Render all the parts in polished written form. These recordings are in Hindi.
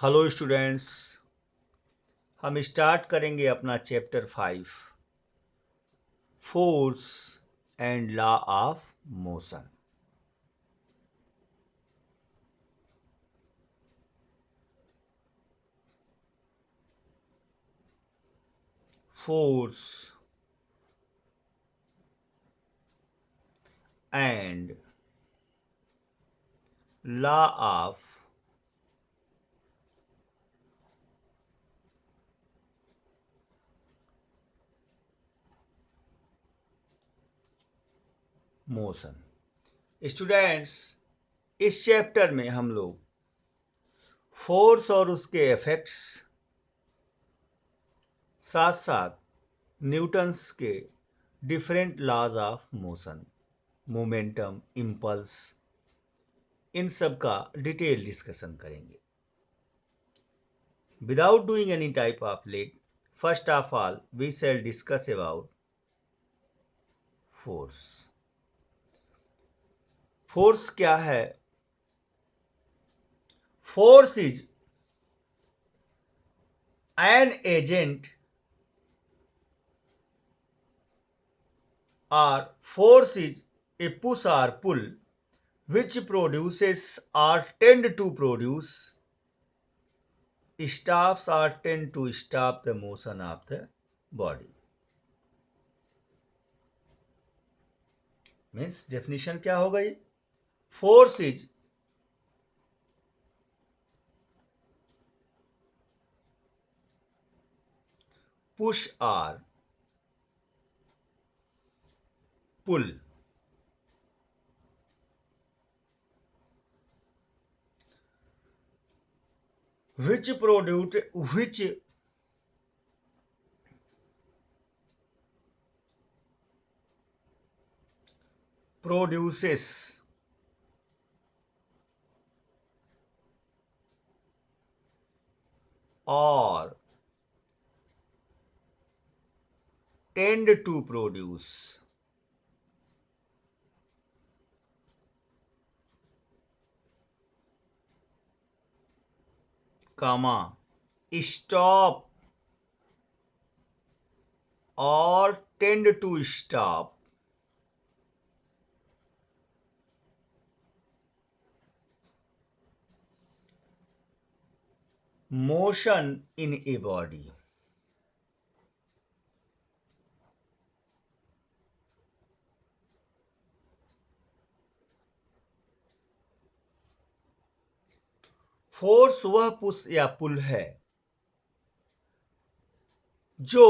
Hello students. हम स्टार्ट करेंगे अपना chapter 5 force and law of motion. Force and law of motion. Students, इस चैप्टर में हम लोग फोर्स और उसके इफेक्ट्स, साथ साथ न्यूटन्स के different laws of motion, momentum, impulse, इन सब का डिटेल डिस्कशन करेंगे। Without doing any type of leg, first of all, we shall discuss about force. Force क्या है? Force is an agent or force is a push or pull which produces or tend to produce, stops or tend to stop the motion of the body. Means definition क्या हो गई? Force is push or pull which produces or tend to produce comma stop or tend to stop motion in a body. Force वह पुश या पुल है जो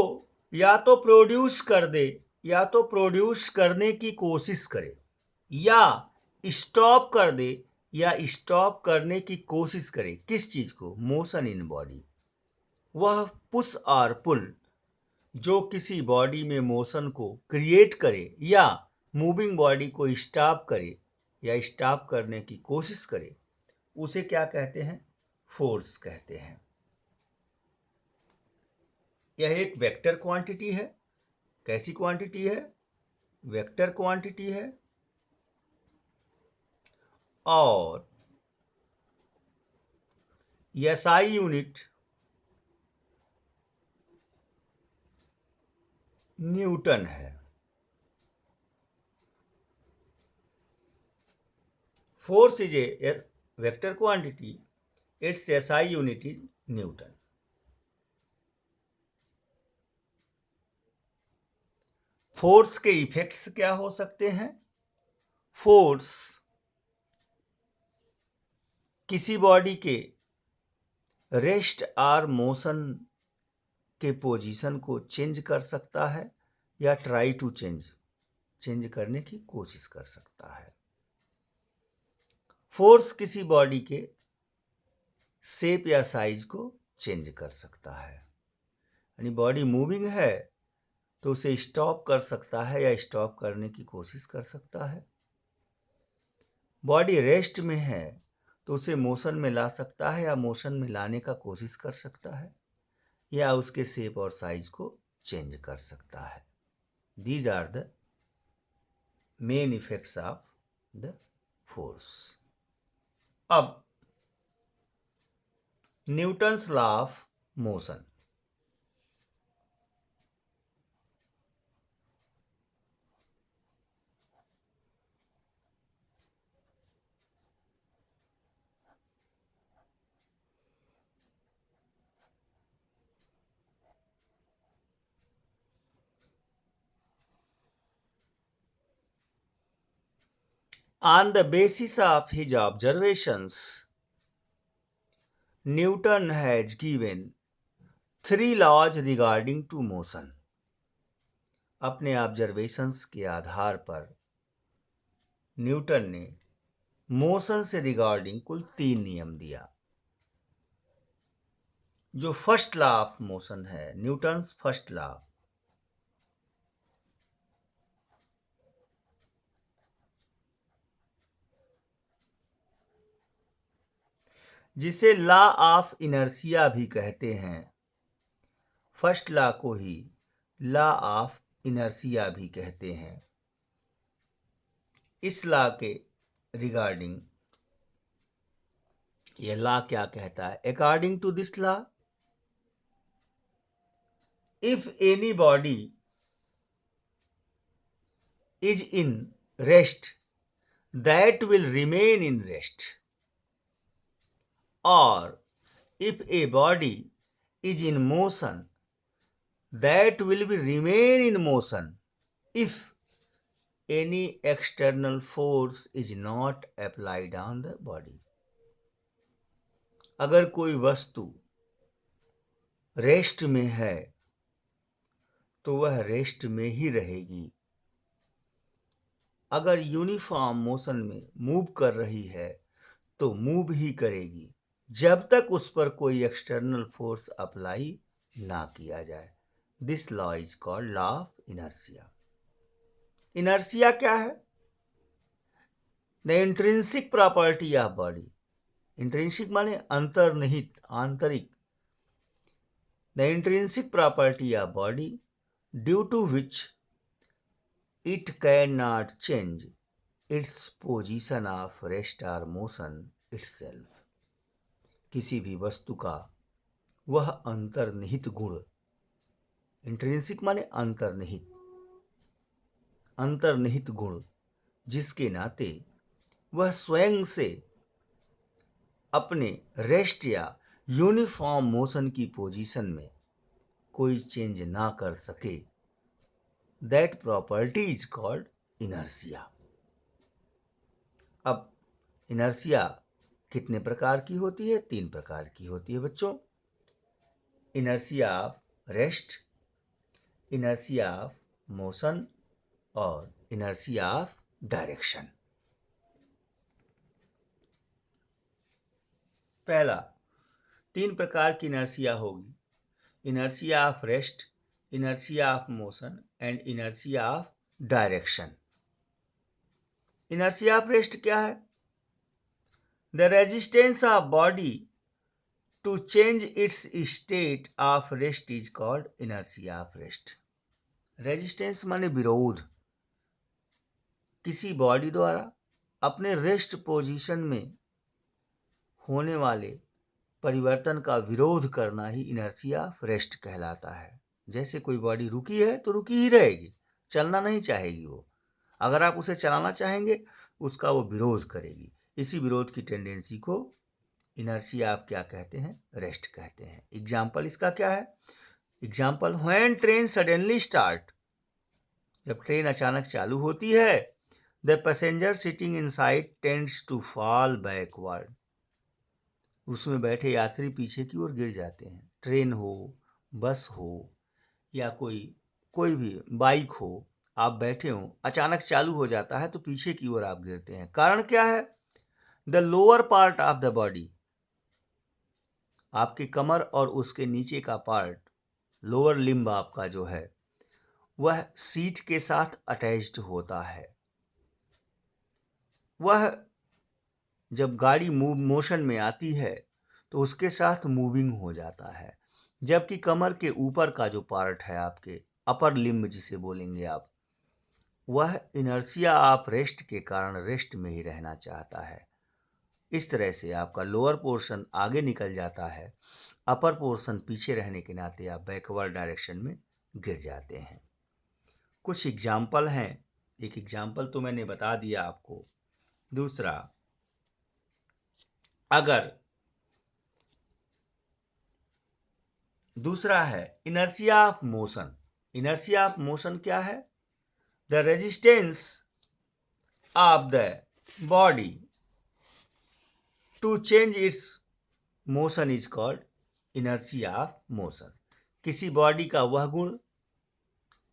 या तो प्रोड्यूस कर दे या तो प्रोड्यूस करने की कोशिश करे या स्टॉप कर दे या स्टॉप करने की कोशिश करे। किस चीज को? Motion in body. वह पुश और पुल जो किसी बॉडी में मोशन को क्रिएट करे या मूविंग बॉडी को स्टॉप करे या स्टॉप करने की कोशिश करे, उसे क्या कहते हैं? फोर्स कहते हैं। यह एक वेक्टर क्वांटिटी है। कैसी क्वांटिटी है? वेक्टर क्वांटिटी है। और एसआई यूनिट न्यूटन है। Force is a vector quantity, it's SI unit is Newton. Force के इफेक्ट्स क्या हो सकते हैं? फोर्स किसी बॉडी के रेस्ट और मोशन के पोजीशन को चेंज कर सकता है या ट्राई टू चेंज करने की कोशिश कर सकता है। फोर्स किसी बॉडी के शेप या साइज को चेंज कर सकता है। यानी बॉडी मूविंग है तो उसे स्टॉप कर सकता है या स्टॉप करने की कोशिश कर सकता है। बॉडी रेस्ट में है तो उसे मोशन में ला सकता है या मोशन में लाने का कोशिश कर सकता है या उसके शेप और साइज को चेंज कर सकता है। These are the main effects of the force. अब Newton's law of motion. On the basis of his observations, Newton has given 3 laws regarding to motion. अपने ऑब्जर्वेशंस के आधार पर न्यूटन ने मोशन से रिगार्डिंग कुल 3 नियम दिया। जो फर्स्ट लॉ ऑफ मोशन है, न्यूटन्स फर्स्ट लॉ, जिसे लॉ ऑफ इनर्शिया भी कहते हैं, फर्स्ट लॉ को ही लॉ ऑफ इनर्शिया भी कहते हैं। इस लॉ के रिगार्डिंग यह लॉ क्या कहता है? According to this law, if any body is in rest, that will remain in rest, or if a body is in motion, that will be remain in motion if any external force is not applied on the body. अगर कोई वस्तु रेस्ट में है तो वह रेस्ट में ही रहेगी। अगर यूनिफॉर्म मोशन में मूव कर रही है तो मूव ही करेगी जब तक उस पर कोई एक्सटर्नल फोर्स अप्लाई ना किया जाए। This law is called law of inertia. Inertia क्या है? The intrinsic property of body. Intrinsic माने अंतर्निहित, आंतरिक। The intrinsic property of body due to which it cannot change its position of rest or motion itself. किसी भी वस्तु का वह अंतर्निहित गुण, इंट्रिंसिक माने अंतर्निहित, अंतर्निहित गुण जिसके नाते वह स्वयं से अपने रेस्ट या यूनिफॉर्म मोशन की पोजीशन में कोई चेंज ना कर सके, that property is called inertia. अब इनर्शिया कितने प्रकार की होती है? 3 प्रकार की होती है बच्चों। Inertia of rest, inertia of motion और इनर्शिया ऑफ डायरेक्शन। पहला, 3 प्रकार की इनर्शिया होगी। Inertia of rest, inertia of motion and inertia of direction. Inertia of rest क्या है? The resistance of body to change its state of rest is called inertia of rest. Resistance माने विरोध। किसी बॉडी द्वारा अपने रेस्ट पोजीशन में होने वाले परिवर्तन का विरोध करना ही इनर्शिया ऑफ रेस्ट कहलाता है। जैसे कोई बॉडी रुकी है तो रुकी ही रहेगी, चलना नहीं चाहेगी वो। अगर आप उसे चलाना चाहेंगे उसका वो विरोध करेगी। इसी विरोध की टेंडेंसी को इनर्शिया आप क्या कहते हैं? रेस्ट कहते हैं। एग्जाम्पल इसका क्या है? Example, when train suddenly start, जब ट्रेन अचानक चालू होती है, the passenger sitting inside tends to fall backward, उसमें बैठे यात्री पीछे की ओर गिर जाते हैं। ट्रेन हो, बस हो या कोई भी बाइक हो, आप बैठे हो, अचानक चालू हो जाता है तो पीछे की ओर आप गिरते हैं। कारण क्या है? The lower part of the body, आपके कमर और उसके नीचे का पार्ट, लोअर लिम्ब आपका जो है, वह सीट के साथ अटैच्ड होता है। वह जब गाड़ी मोशन में आती है तो उसके साथ मूविंग हो जाता है, जबकि कमर के ऊपर का जो पार्ट है आपके, अपर लिम्ब जिसे बोलेंगे आप, वह इनर्शिया ऑफ रेस्ट के कारण रेस्ट में ही रहना चाहता है। इस तरह से आपका लोअर पोर्शन आगे निकल जाता है, अपर पोर्शन पीछे रहने के नाते आप बैकवर्ड डायरेक्शन में गिर जाते हैं। कुछ एग्जाम्पल हैं, एक एग्जाम्पल तो मैंने बता दिया आपको। दूसरा, दूसरा है inertia of motion. Inertia of motion क्या है? The resistance of the body to change its motion is called inertia of motion. किसी बॉडी का वह गुण,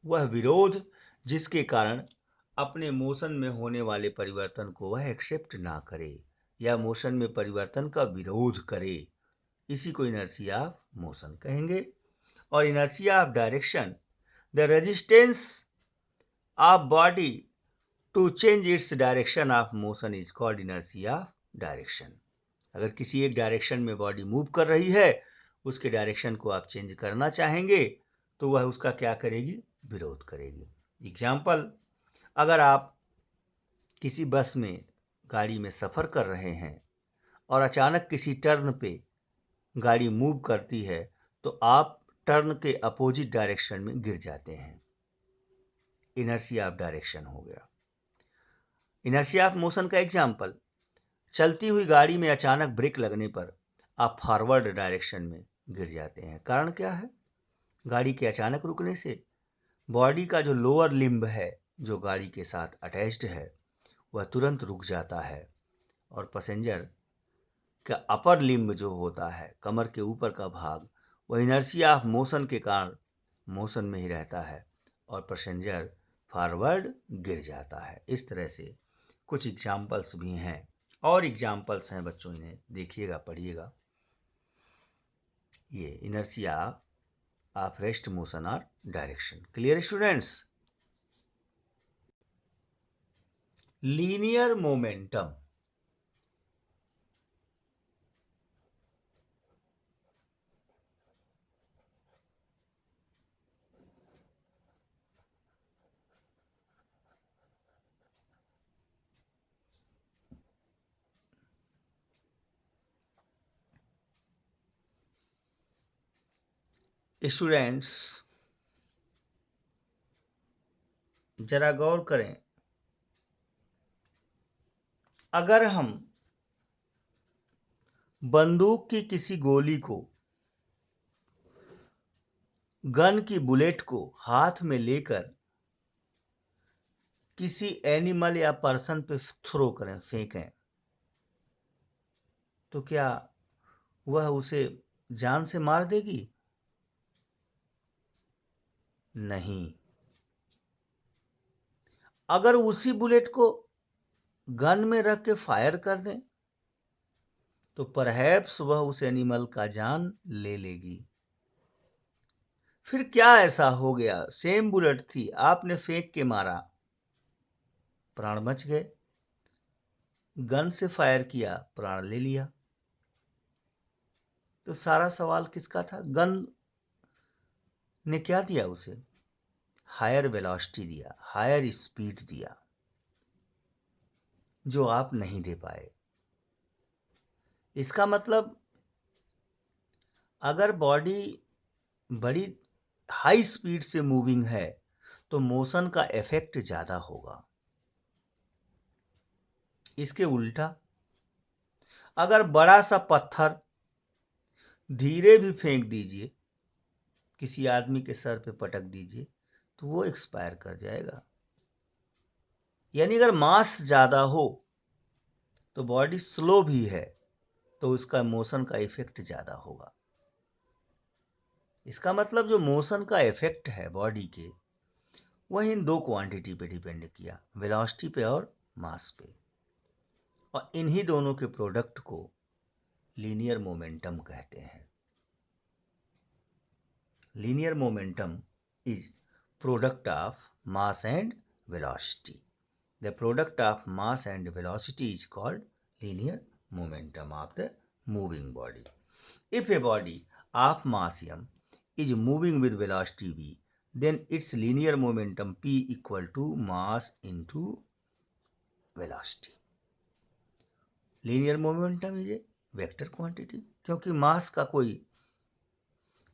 वह विरोध जिसके कारण अपने मोशन में होने वाले परिवर्तन को वह एक्सेप्ट ना करे या मोशन में परिवर्तन का विरोध करे, इसी को इनर्शिया ऑफ मोशन कहेंगे। और inertia of direction, the resistance of body to change its direction of motion is called inertia of direction. अगर किसी एक डायरेक्शन में बॉडी मूव कर रही है, उसके डायरेक्शन को आप चेंज करना चाहेंगे तो वह उसका क्या करेगी? विरोध करेगी। एग्जाम्पल, अगर आप किसी बस में गाड़ी में सफ़र कर रहे हैं और अचानक किसी टर्न पे गाड़ी मूव करती है तो आप टर्न के अपोजिट डायरेक्शन में गिर जाते हैं। इनर्शिया ऑफ डायरेक्शन हो गया। इनर्शिया ऑफ मोशन का एग्जाम्पल, चलती हुई गाड़ी में अचानक ब्रेक लगने पर आप फॉरवर्ड डायरेक्शन में गिर जाते हैं। कारण क्या है? गाड़ी के अचानक रुकने से बॉडी का जो लोअर लिम्ब है, जो गाड़ी के साथ अटैच्ड है, वह तुरंत रुक जाता है और पैसेंजर का अपर लिम्ब जो होता है, कमर के ऊपर का भाग, वह इनर्शिया ऑफ मोशन के कारण मोशन में ही रहता है और पैसेंजर फॉरवर्ड गिर जाता है। इस तरह से कुछ एग्जाम्पल्स भी हैं और एग्जाम्पल्स हैं बच्चों, इन्हें देखिएगा, पढ़िएगा। ये इनर्शिया ऑफ रेस्ट मोशन और direction. Clear students? Linear momentum. Students जरा गौर करें, अगर हम बंदूक की किसी गोली को, गन की बुलेट को हाथ में लेकर किसी एनिमल या पर्सन पे थ्रो करें, फेंकें, तो क्या वह उसे जान से मार देगी? नहीं। अगर उसी बुलेट को गन में रख के फायर कर दें तो परहैप्स वह उस एनिमल का जान ले लेगी। फिर क्या ऐसा हो गया, सेम बुलेट थी, आपने फेंक के मारा, प्राण बच गए, गन से फायर किया, प्राण ले लिया। तो सारा सवाल किसका था? गन ने क्या दिया उसे? हायर वेलोसिटी दिया, हायर स्पीड दिया, जो आप नहीं दे पाए। इसका मतलब अगर बॉडी बड़ी हाई स्पीड से मूविंग है तो मोशन का इफेक्ट ज़्यादा होगा। इसके उल्टा, अगर बड़ा सा पत्थर धीरे भी फेंक दीजिए, किसी आदमी के सर पे पटक दीजिए, तो वो एक्सपायर कर जाएगा। यानी अगर मास ज़्यादा हो तो बॉडी स्लो भी है तो उसका मोशन का इफेक्ट ज़्यादा होगा। इसका मतलब जो मोशन का इफेक्ट है बॉडी के, वह इन दो क्वांटिटी पे डिपेंड किया, वेलोसिटी पे और मास पे, और इन्हीं दोनों के प्रोडक्ट को लीनियर मोमेंटम कहते हैं। Linear momentum is product of mass and velocity. The product of mass and velocity is called linear momentum of the moving body. If a body of mass m is moving with velocity v, then its linear momentum p equal to mass into velocity. Linear momentum is a vector quantity, क्योंकि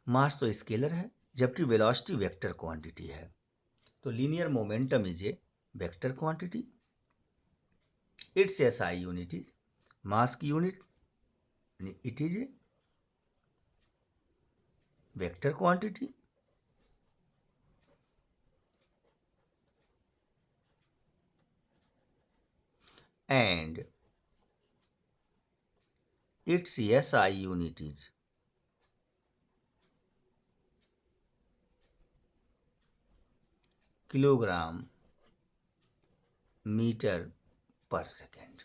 मास तो स्केलर है जबकि वेलोसिटी वेक्टर क्वांटिटी है। तो linear momentum is a vector quantity. It's SI unit is mass की unit, it is a vector quantity. And its SI unit is kilogram metre पर सेकेंड।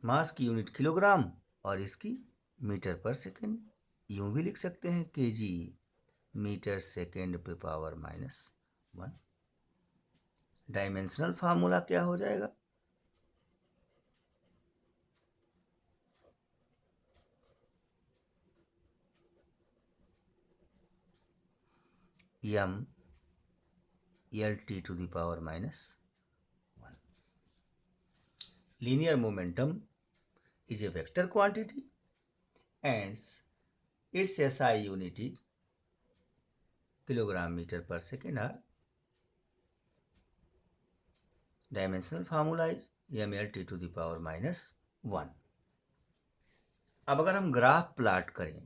मास की यूनिट किलोग्राम और इसकी मीटर पर सेकेंड। यूं भी लिख सकते हैं kg मीटर सेकेंड पे पावर -1। डायमेंशनल फार्मूला क्या हो जाएगा? m LT to the power -1। Linear momentum is a vector quantity and its SI unit is kilogram meter per second or dimensional formula is mLT to the power -1। अब अगर हम ग्राफ प्लॉट करें,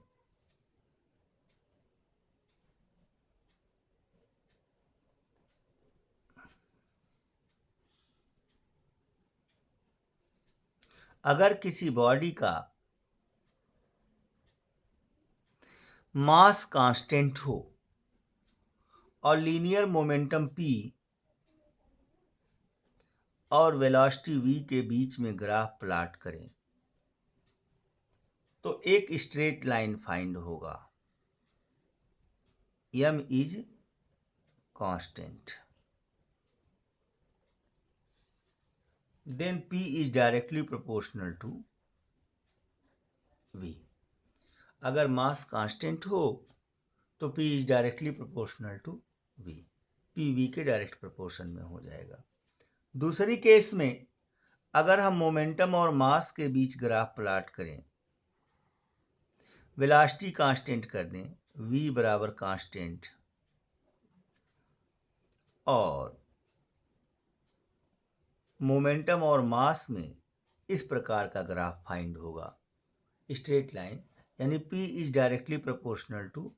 अगर किसी बॉडी का मास कांस्टेंट हो और लीनियर मोमेंटम p और वेलोसिटी v के बीच में ग्राफ प्लॉट करें तो एक स्ट्रेट लाइन फाइंड होगा। m is constant, then p is directly proportional to v। अगर मास कांस्टेंट हो तो p is directly proportional to v, p v के डायरेक्ट प्रोपोर्शन में हो जाएगा। दूसरी केस में अगर हम मोमेंटम और मास के बीच ग्राफ प्लॉट करें, वेलोसिटी कांस्टेंट कर दें, v बराबर कांस्टेंट और मोमेंटम और मास में इस प्रकार का ग्राफ फाइंड होगा, स्ट्रेट लाइन, यानी p is directly proportional to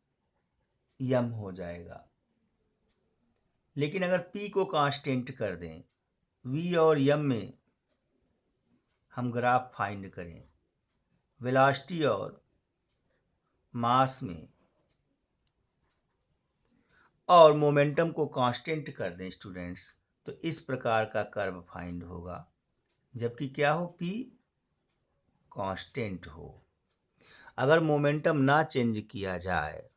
m हो जाएगा। लेकिन अगर p को कांस्टेंट कर दें, v और m में हम ग्राफ फाइंड करें, वेलोसिटी और मास में और मोमेंटम को कांस्टेंट कर दें स्टूडेंट्स, तो इस प्रकार का कर्व फाइंड होगा। जबकि क्या हो, p कांस्टेंट हो। अगर मोमेंटम ना चेंज किया जाए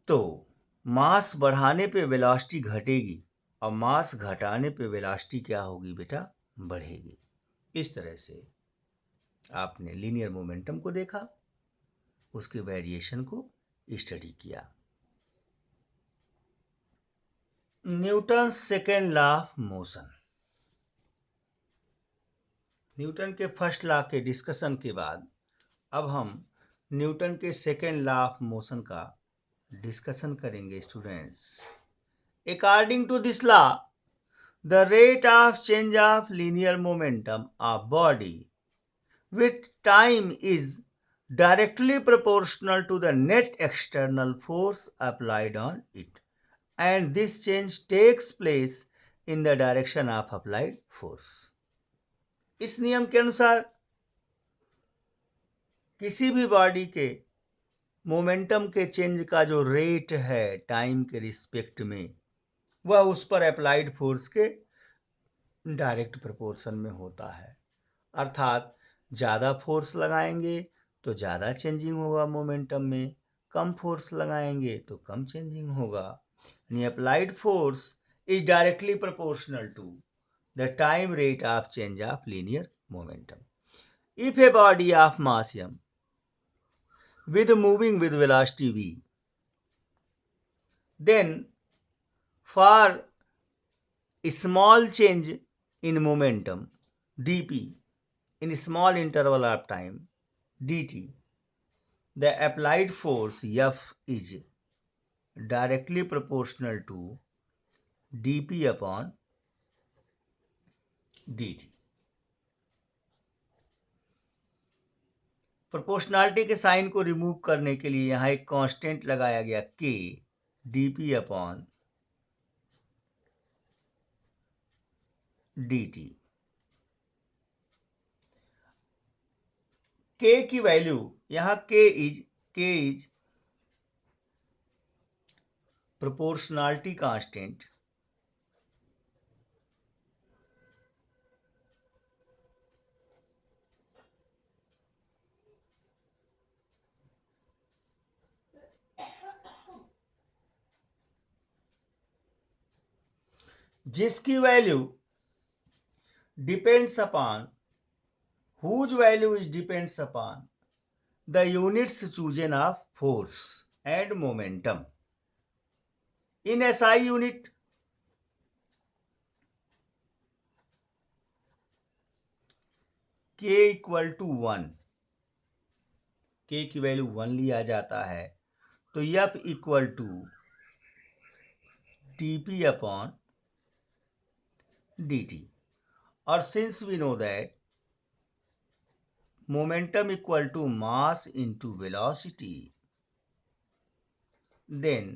तो मास बढ़ाने पे वेलोसिटी घटेगी और मास घटाने पे वेलोसिटी क्या होगी बेटा, बढ़ेगी। इस तरह से आपने लीनियर मोमेंटम को देखा, उसके वेरिएशन को स्टडी किया। Newton second law of motion. Newton के फर्स्ट लॉ के डिस्कशन के बाद अब हम न्यूटन के सेकेंड लॉ ऑफ मोशन का डिस्कशन करेंगे students. According to this law, the rate of change of linear momentum of body with time is directly proportional to the net external force applied on it, and this change takes place in the direction of applied force। इस नियम के अनुसार किसी भी बॉडी के मोमेंटम के चेंज का जो रेट है टाइम के रिस्पेक्ट में, वह उस पर अप्लाइड फोर्स के डायरेक्ट प्रोपोर्शन में होता है। अर्थात ज़्यादा फोर्स लगाएंगे तो ज़्यादा चेंजिंग होगा मोमेंटम में, कम फोर्स लगाएंगे तो कम चेंजिंग होगा। यानी applied force is directly proportional to the time rate of change of linear momentum. If a body of mass m with moving with velocity v, then for small change in momentum dp in small interval of time dt, the applied force F is directly proportional to dp upon dt. Proportionality के साइन को रिमूव करने के लिए यहां एक कांस्टेंट लगाया गया k dp upon dt. k की वैल्यू यहां k इज प्रोपोर्शनलिटी कांस्टेंट जिसकी value depends upon whose value is depends upon the units chosen of force and momentum in SI unit. k equal to 1, k की वैल्यू 1 लिया जाता है तो F equal to dp upon dt. और since we know that momentum equal to mass into velocity, then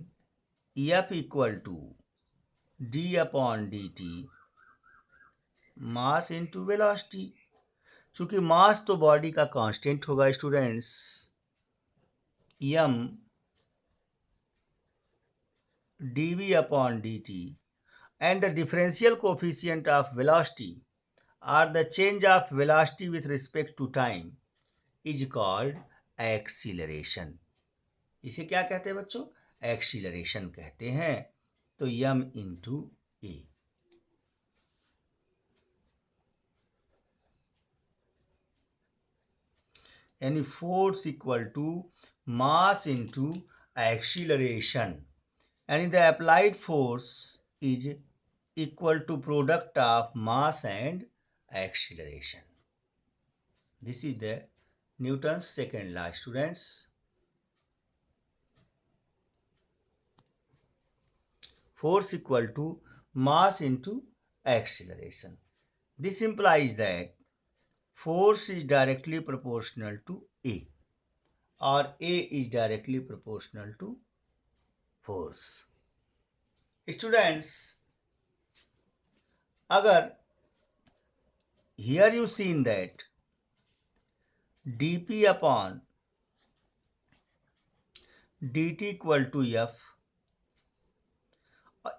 F equal to d upon dt mass into velocity. चूंकि मास तो बॉडी का कांस्टेंट होगा students, m dv upon dt and the differential coefficient of velocity or the change of velocity with respect to time is called acceleration. इसे क्या कहते हैं बच्चों? एक्सीलरेशन कहते हैं. तो m इंटू a. यानी force equal to mass into acceleration, यानी the applied force is equal to product of mass and acceleration. This is the Newton's second law, students. Force equal to mass into acceleration. This implies that force is directly proportional to A or A is directly proportional to force. Students, अगर here you seen that dp upon dt equal to f,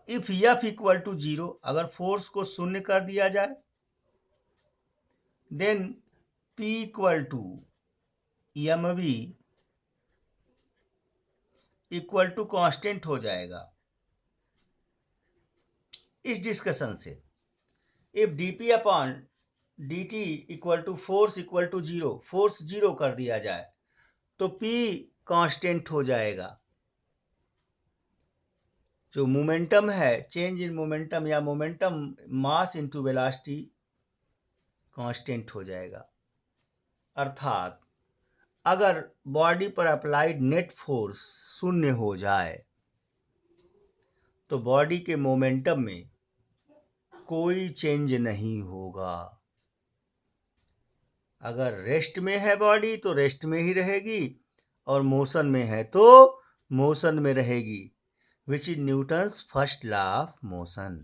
if f equal to 0, अगर फोर्स को शून्य कर दिया जाए then p equal to mv equal to constant हो जाएगा. इस डिस्कशन से if dp upon dt equal to force equal to 0, force 0 कर दिया जाए तो p कांस्टेंट हो जाएगा. जो मोमेंटम है, चेंज इन मोमेंटम या momentum mass into velocity constant हो जाएगा. अर्थात अगर बॉडी पर अप्लाइड नेट फोर्स शून्य हो जाए तो बॉडी के मोमेंटम में कोई चेंज नहीं होगा. अगर रेस्ट में है बॉडी तो रेस्ट में ही रहेगी और मोशन में है तो मोशन में रहेगी, which is Newton's first law of motion.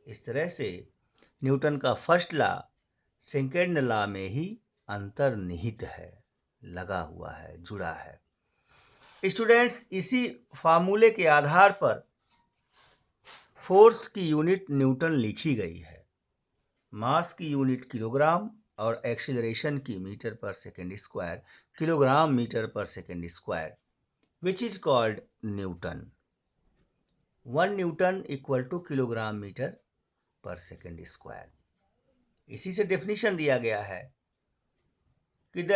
इस तरह से न्यूटन का फर्स्ट लॉ सेकेंड लॉ में ही अंतर्निहित है, लगा हुआ है, जुड़ा है. स्टूडेंट्स, इसी फार्मूले के आधार पर फोर्स की यूनिट न्यूटन लिखी गई है, मास की यूनिट किलोग्राम और एक्सीलरेशन की मीटर पर सेकेंड स्क्वायर, किलोग्राम मीटर पर second square, which is called newton. 1 newton equal to kilogram metre पर सेकेंड स्क्वायर. इसी से डेफिनेशन दिया गया है कि द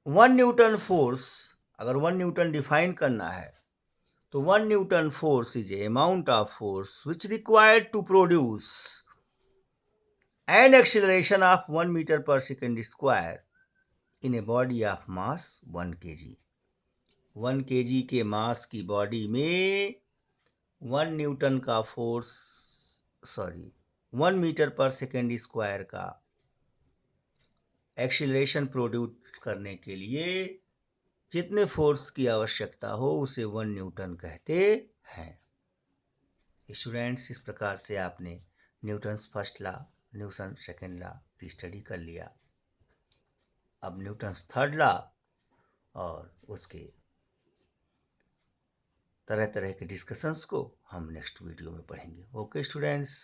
1 न्यूटन फोर्स, अगर 1 न्यूटन डिफाइन करना है तो 1 newton force is a amount of force which required to produce an acceleration of 1 metre पर second square in a body of mass 1 kg। 1 kg के मास की बॉडी में 1 न्यूटन का फोर्स 1 मीटर पर सेकेंड स्क्वायर का एक्सीलरेशन प्रोड्यूस करने के लिए जितने फोर्स की आवश्यकता हो उसे 1 न्यूटन कहते हैं। स्टूडेंट्स, इस प्रकार से आपने Newton's first law, Newton second law की स्टडी कर लिया। अब न्यूटन्स थर्ड लॉ और उसके तरह तरह के डिस्कशंस को हम नेक्स्ट वीडियो में पढ़ेंगे। Okay students.